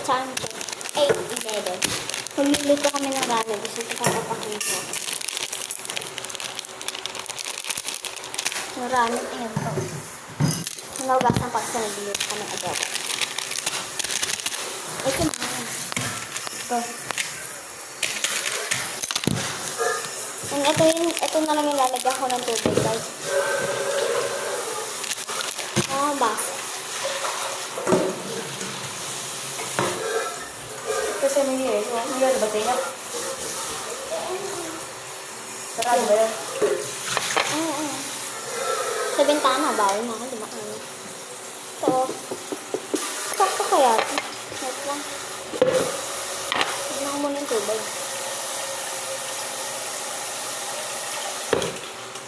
time check. 8:11. Magluluto kami ng ramen. Gusto ko papapakita. Yung ramen, ayan to. Nahugas ng pagsa, nagluluto kami adobo. Ito naman. Ito. And ito na lang yung lalagyan ko ng tubig, guys. Basa. Kasi may years, may ba tingap? Sarado ba yun? Oo. Sa bintana, bawal na ako dumaan. So, sakto kaya ito. Wait lang. Tignan ko muna yung tubig.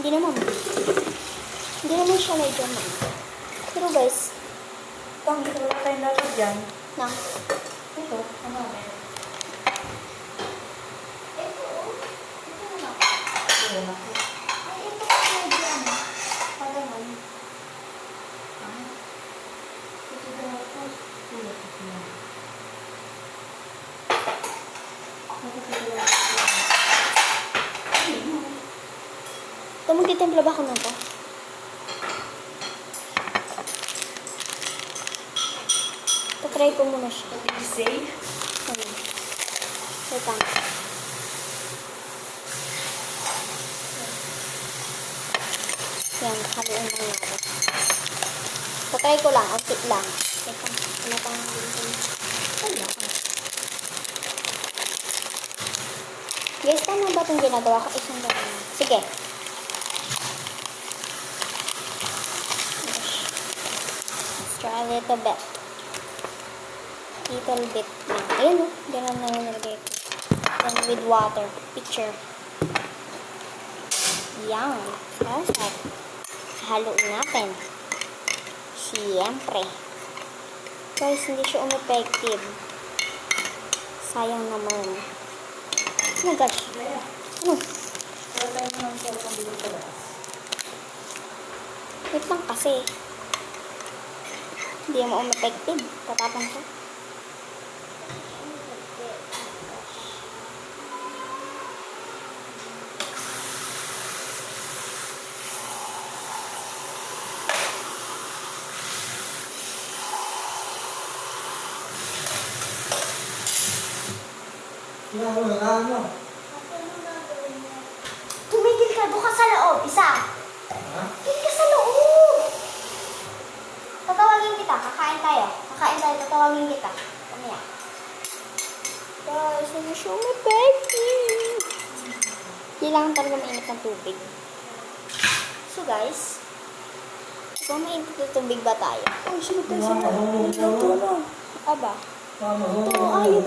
Hindi naman siya medyo man. Pero guys, Dito wala tayong dapat dyan. na. Ito, ano ba? Ito na. Ito, magtitimpla ba ako na to? Try ko muna siya. What did you say? Wait lang. Yan, haluin lang natin. Try ko lang, untik lang. Wait lang. Ano pang wala. Guys, tama ba itong ginagawa ko? Isang gano'n. Sige. Let's try a little bit. Little bit lang. Ayan o. Ganun na yung nilagay ko. Then with water. Picture. Yan. Perfect. Haluin natin. Siyempre. Guys, hindi siya umepective. Sayang naman. Oh my gosh. Ano? Wala tayo ng cellphone dito sa labas. Wait lang kasi. Hindi mo umepective. Tatapang ko. Tumigil ka, doon ka sa loob. Isa. Tumigil ka sa loob. Tatawagin kita. Kakain tayo. Tatawagin kita. Kamaya. Guys, ano siya may baby? Kailangan talaga mainit ng tubig. So guys, kung mainit na tubig ba tayo? Oh, sino tayo sa loob? Aba. Ito, ayaw